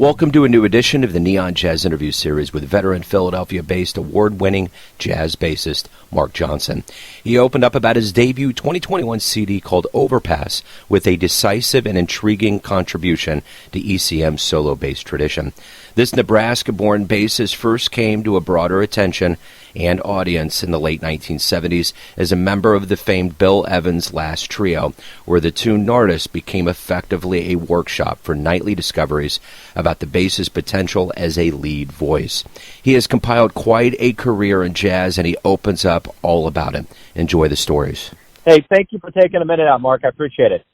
Welcome to a new edition of the Neon Jazz Interview Series with veteran Philadelphia-based award-winning jazz bassist Marc Johnson. He opened up about his debut 2021 CD called Overpass with a decisive and intriguing contribution to ECM's solo bass tradition. This Nebraska-born bassist first came to a broader attention and audience in the late 1970s as a member of the famed Bill Evans' Last Trio, where the tune Nardis became effectively a workshop for nightly discoveries about the bass's potential as a lead voice. He has compiled quite a career in jazz, and he opens up all about it. Enjoy the stories. Hey, thank you for taking a minute out, Marc. I appreciate it.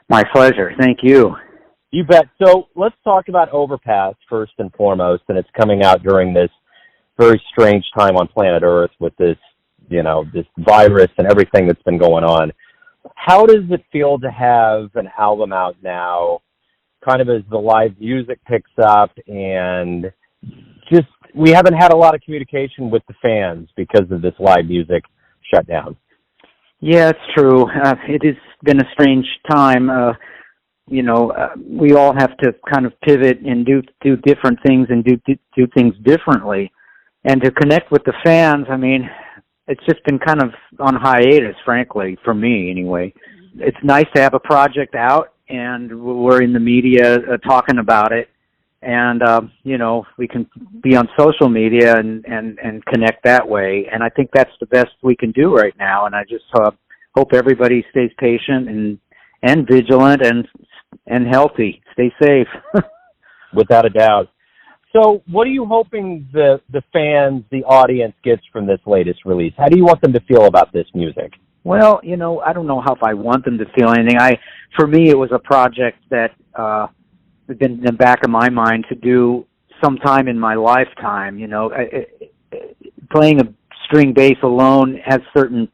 My pleasure. Thank you. You bet. So let's talk about Overpass first and foremost, and it's coming out during this very strange time on planet Earth with this, this virus and everything that's been going on. How does it feel to have an album out now, kind of as the live music picks up, and just we haven't had a lot of communication with the fans because of this live music shutdown? Yeah, it's true. It has been a strange time. We all have to kind of pivot and do different things and do things differently. And to connect with the fans, it's just been kind of on hiatus, frankly, for me anyway. It's nice to have a project out, and we're in the media talking about it. And, we can be on social media and connect that way. And I think that's the best we can do right now. And I just hope everybody stays patient and vigilant and healthy. Stay safe. Without a doubt. So what are you hoping the fans, the audience gets from this latest release? How do you want them to feel about this music? Well, I don't know if I want them to feel anything. For me, it was a project that has been in the back of my mind to do sometime in my lifetime. Playing a string bass alone has certain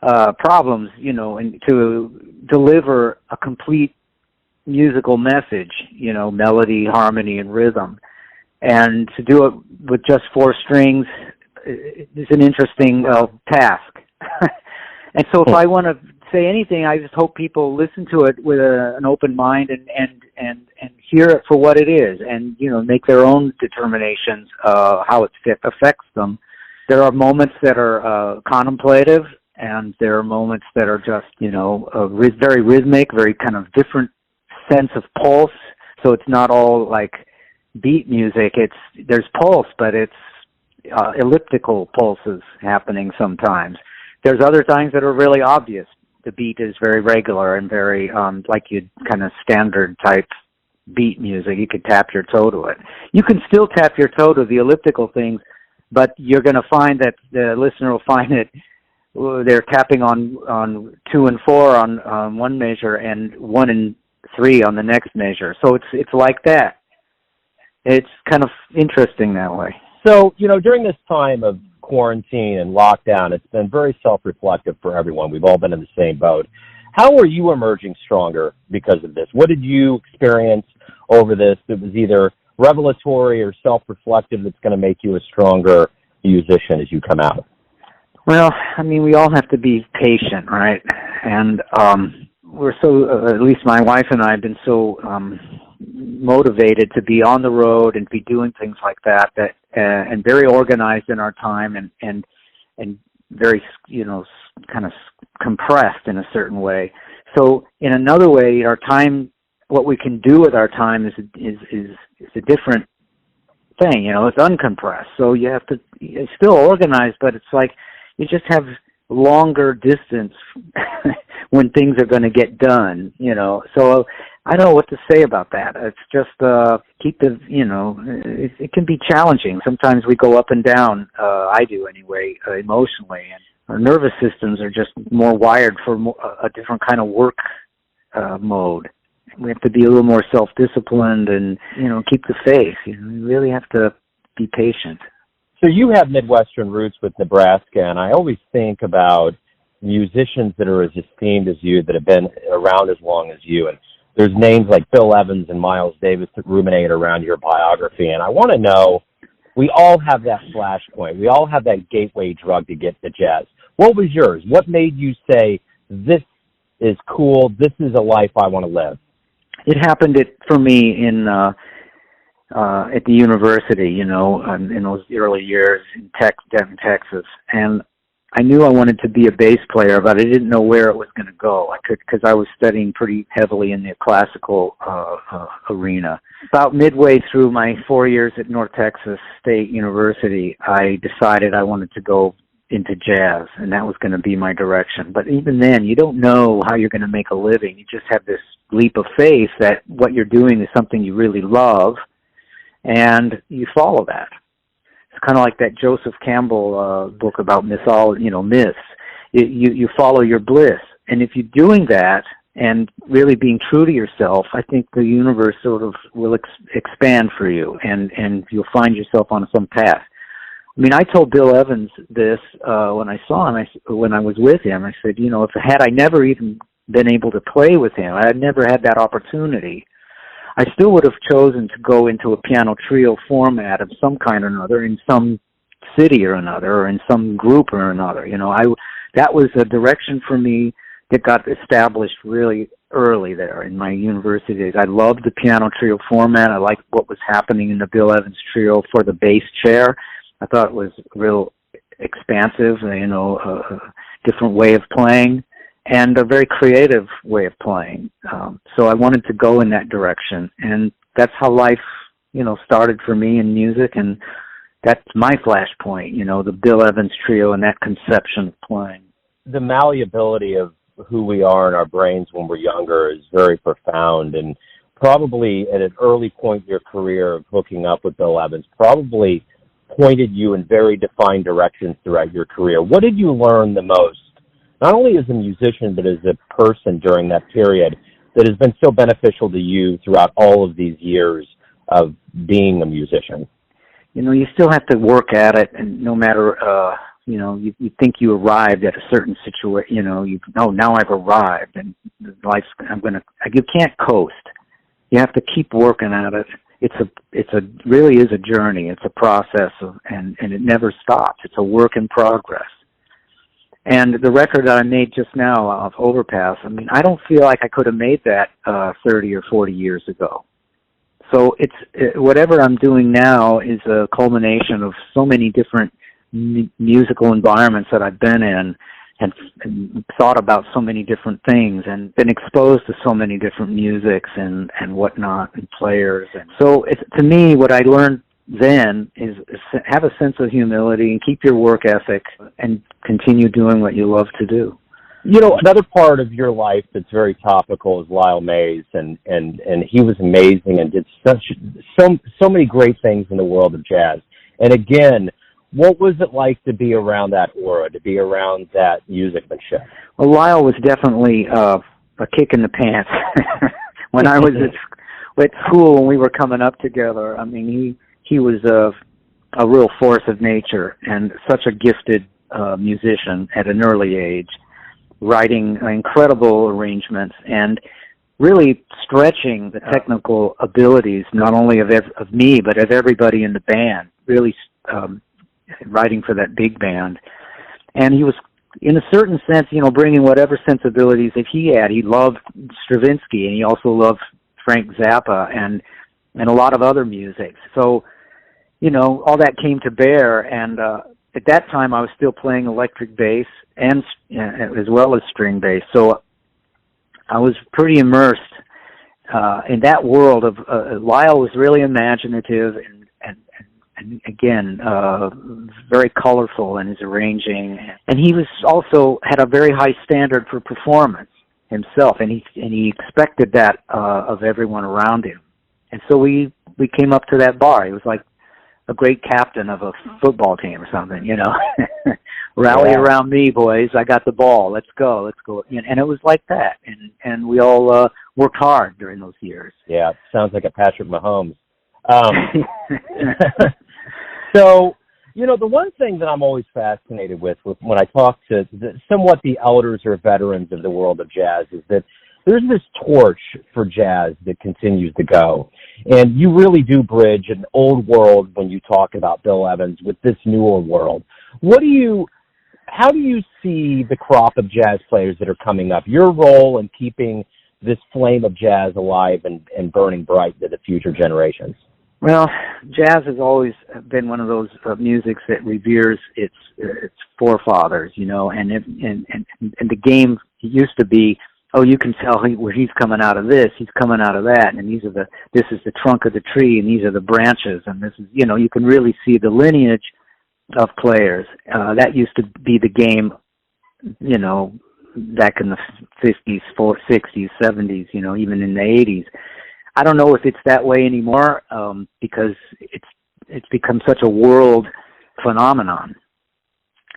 problems, and to deliver a complete musical message, melody, harmony, and rhythm. And to do it with just four strings is an interesting task. And so if I want to say anything, I just hope people listen to it with an open mind and hear it for what it is, and, make their own determinations how it affects them. There are moments that are contemplative, and there are moments that are just, very rhythmic, very kind of different sense of pulse. So it's not all like beat music. There's pulse, but it's elliptical pulses happening sometimes. There's other times that are really obvious. The beat is very regular and very like you'd kind of standard type beat music. You could tap your toe to it. You can still tap your toe to the elliptical things, but you're going to find that the listener will find it they're tapping on 2 and 4 on one measure and 1 and 3 on the next measure. So it's like that. It's kind of interesting that way. So, during this time of quarantine and lockdown, it's been very self-reflective for everyone. We've all been in the same boat. How are you emerging stronger because of this? What did you experience over this that was either revelatory or self-reflective that's going to make you a stronger musician as you come out? Well, we all have to be patient, right? And we're so, at least my wife and I have been so motivated to be on the road and be doing things like that and very organized in our time and very, kind of compressed in a certain way. So in another way, our time, what we can do with our time is a different thing, it's uncompressed. So you have to, it's still organized, but it's like you just have longer distance when things are going to get done, So I don't know what to say about that. It's just keep the, it can be challenging. Sometimes we go up and down. I do anyway, emotionally, and our nervous systems are just more wired for a different kind of work mode. We have to be a little more self-disciplined and, keep the faith. You really have to be patient. So you have Midwestern roots with Nebraska, and I always think about musicians that are as esteemed as you, that have been around as long as you, and there's names like Bill Evans and Miles Davis that ruminate around your biography, and I want to know, we all have that flashpoint. We all have that gateway drug to get to jazz. What was yours? What made you say, this is cool, this is a life I want to live? It happened for me in at the university, you know, in those early years in Denton, Texas, and I knew I wanted to be a bass player, but I didn't know where it was going to go. Because I was studying pretty heavily in the classical arena. About midway through my 4 years at North Texas State University, I decided I wanted to go into jazz, and that was going to be my direction. But even then, you don't know how you're going to make a living. You just have this leap of faith that what you're doing is something you really love, and you follow that. It's kind of like that Joseph Campbell book about myths. You follow your bliss, and if you're doing that and really being true to yourself, I think the universe sort of will expand for you, and you'll find yourself on some path. I mean, I told Bill Evans this when I saw him. When I was with him, I said, you know, had I never even been able to play with him, I had never had that opportunity, I still would have chosen to go into a piano trio format of some kind or another in some city or another, or in some group or another. You know, that was a direction for me that got established really early there in my university days. I loved the piano trio format. I liked what was happening in the Bill Evans trio for the bass chair. I thought it was real expansive, you know, a different way of playing, and a very creative way of playing. So I wanted to go in that direction, and that's how life, you know, started for me in music, and that's my flashpoint, you know, the Bill Evans trio and that conception of playing. The malleability of who we are in our brains when we're younger is very profound, and probably at an early point in your career of hooking up with Bill Evans, probably pointed you in very defined directions throughout your career. What did you learn the most, not only as a musician, but as a person during that period, that has been so beneficial to you throughout all of these years of being a musician? You know, you still have to work at it, and no matter, you know, you think you arrived at a certain situation, you know, now I've arrived, and life's, you can't coast. You have to keep working at it. It's really is a journey. It's a process, and it never stops. It's a work in progress. And the record that I made just now of Overpass, I mean, I don't feel like I could have made that 30 or 40 years ago. So whatever I'm doing now is a culmination of so many different musical environments that I've been in, and thought about so many different things, and been exposed to so many different musics and whatnot, and players. And so to me, what I learned then is have a sense of humility and keep your work ethic and continue doing what you love to do. You know, another part of your life that's very topical is Lyle Mays, and he was amazing and did so many great things in the world of jazz. And again, what was it like to be around that aura, to be around that musicmanship? Well, Lyle was definitely a kick in the pants. When I was at school, when we were coming up together, I mean, he was a real force of nature, and such a gifted musician at an early age, writing incredible arrangements and really stretching the technical abilities, not only of me, but of everybody in the band, really writing for that big band. And he was, in a certain sense, you know, bringing whatever sensibilities that he had. He loved Stravinsky, and he also loved Frank Zappa and a lot of other music. So, you know, all that came to bear, and at that time I was still playing electric bass and as well as string bass. So I was pretty immersed in that world of Lyle was really imaginative and again, very colorful in his arranging, and he was also had a very high standard for performance himself, and he expected that of everyone around him. And so we came up to that bar. He was like a great captain of a football team or something, you know. Rally around me, boys! I got the ball. Let's go. And it was like that, and we all worked hard during those years. Yeah, sounds like a Patrick Mahomes. So, you know, the one thing that I'm always fascinated with when I talk to somewhat the elders or veterans of the world of jazz is that there's this torch for jazz that continues to go. And you really do bridge an old world when you talk about Bill Evans with this newer world. How do you see the crop of jazz players that are coming up, your role in keeping this flame of jazz alive and burning bright to the future generations? Well, jazz has always been one of those musics that reveres its forefathers, you know, and the game used to be, oh, you can tell where he's coming out of this, he's coming out of that, and this is the trunk of the tree, and these are the branches, and this is, you know, you can really see the lineage of players. That used to be the game, you know, back in the 50s, 60s, 70s, you know, even in the 80s. I don't know if it's that way anymore because it's become such a world phenomenon.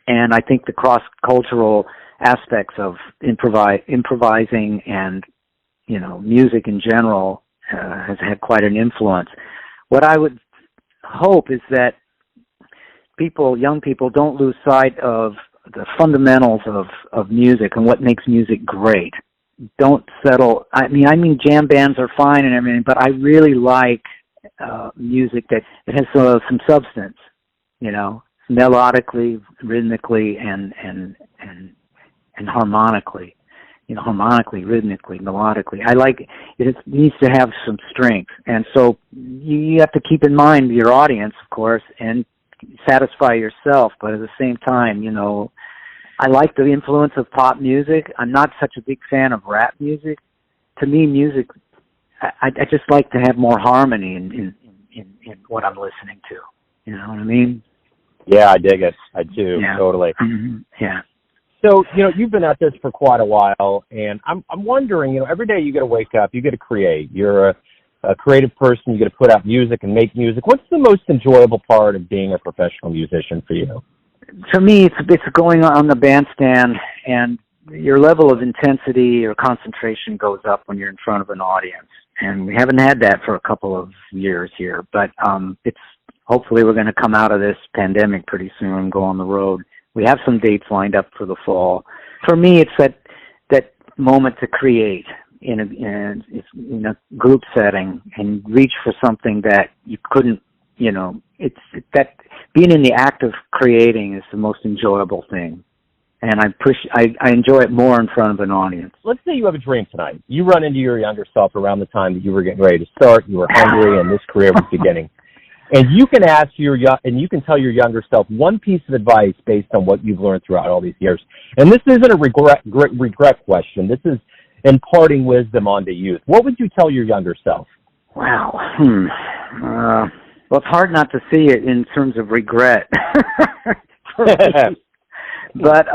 And I think the cross-cultural aspects of improvising and, you know, music in general has had quite an influence. What I would hope is that young people don't lose sight of the fundamentals of music and what makes music great. Don't settle. I mean, jam bands are fine and everything, but I really like music that has some substance, you know, melodically, rhythmically, and harmonically. You know, harmonically, rhythmically, melodically. I like it. It needs to have some strength, and so you have to keep in mind your audience, of course, and satisfy yourself. But at the same time, you know, I like the influence of pop music. I'm not such a big fan of rap music. To me, music, I just like to have more harmony in what I'm listening to. You know what I mean? Yeah, I dig it. I do, yeah. Totally. Mm-hmm. Yeah. So, you know, you've been at this for quite a while, and I'm wondering, you know, every day you got to wake up, you got to create. You're a creative person. You got to put out music and make music. What's the most enjoyable part of being a professional musician for you? For me, it's going on the bandstand, and your level of intensity or concentration goes up when you're in front of an audience. And we haven't had that for a couple of years here, but hopefully we're going to come out of this pandemic pretty soon and go on the road. We have some dates lined up for the fall. For me, it's that moment to create in a group setting and reach for something that you couldn't, you know, that being in the act of creating is the most enjoyable thing. And I enjoy it more in front of an audience. Let's say you have a dream tonight. You run into your younger self around the time that you were getting ready to start. You were hungry, and this career was beginning. And you can you can tell your younger self one piece of advice based on what you've learned throughout all these years. And this isn't a regret question. This is imparting wisdom onto youth. What would you tell your younger self? Wow. Well, it's hard not to see it in terms of regret. But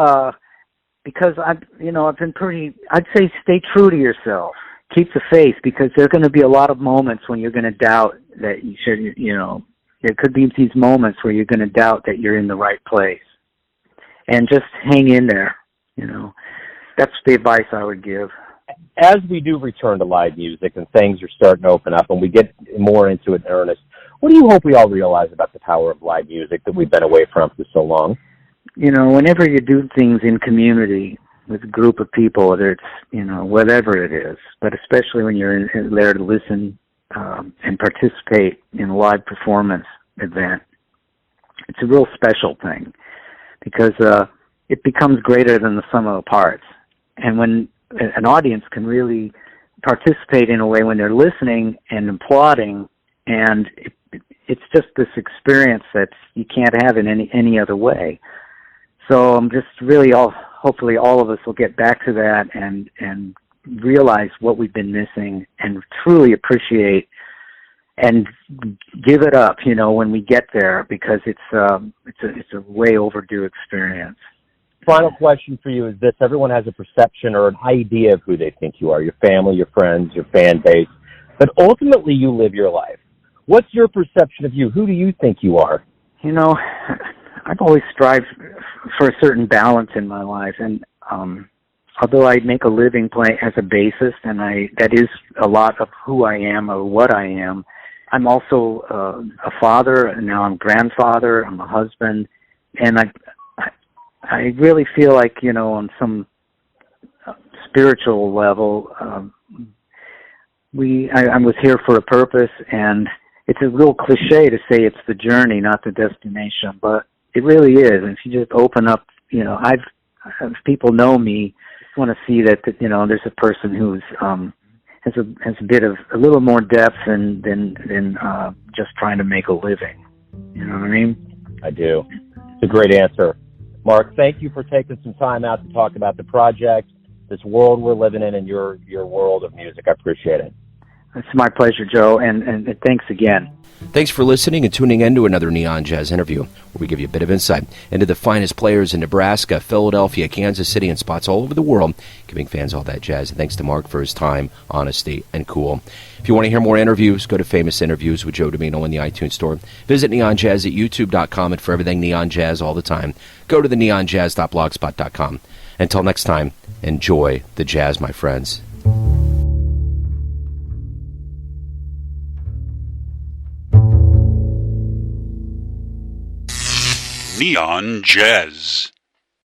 because I've been I'd say stay true to yourself. Keep the faith, because there are going to be a lot of moments when you're going to doubt that you should, you know, there could be these moments where you're going to doubt that you're in the right place. And just hang in there, you know. That's the advice I would give. As we do return to live music and things are starting to open up and we get more into it in earnest, what do you hope we all realize about the power of live music that we've been away from for so long? You know, whenever you do things in community with a group of people, whether it's, you know, whatever it is, but especially when you're there to listen and participate in a live performance event, it's a real special thing because it becomes greater than the sum of the parts. And when an audience can really participate in a way when they're listening and applauding, and it's just this experience that you can't have in any other way. So I'm just really hopefully all of us will get back to that and realize what we've been missing and truly appreciate and give it up, you know, when we get there, because it's a way overdue experience. Final question for you is this. Everyone has a perception or an idea of who they think you are, your family, your friends, your fan base, but ultimately you live your life. What's your perception of you? Who do you think you are? You know, I've always strived for a certain balance in my life, and although I make a living playing as a bassist, and that is a lot of who I am or what I am, I'm also a father, and now I'm grandfather, I'm a husband, and I really feel like, you know, on some spiritual level, I was here for a purpose, and it's a real cliche to say it's the journey, not the destination, but it really is. And if you just open up, you know, if people know me, I want to see that, you know, there's a person who's has a little more depth than just trying to make a living. You know what I mean? I do. It's a great answer. Marc, thank you for taking some time out to talk about the project, this world we're living in, and your world of music. I appreciate it. It's my pleasure, Joe, and thanks again. Thanks for listening and tuning in to another Neon Jazz interview, where we give you a bit of insight into the finest players in Nebraska, Philadelphia, Kansas City, and spots all over the world, giving fans all that jazz. And thanks to Marc for his time, honesty, and cool. If you want to hear more interviews, go to Famous Interviews with Joe Domino in the iTunes Store. Visit Neon Jazz at youtube.com, and for everything Neon Jazz all the time, go to the neonjazz.blogspot.com. Until next time, enjoy the jazz, my friends. Neon Jazz.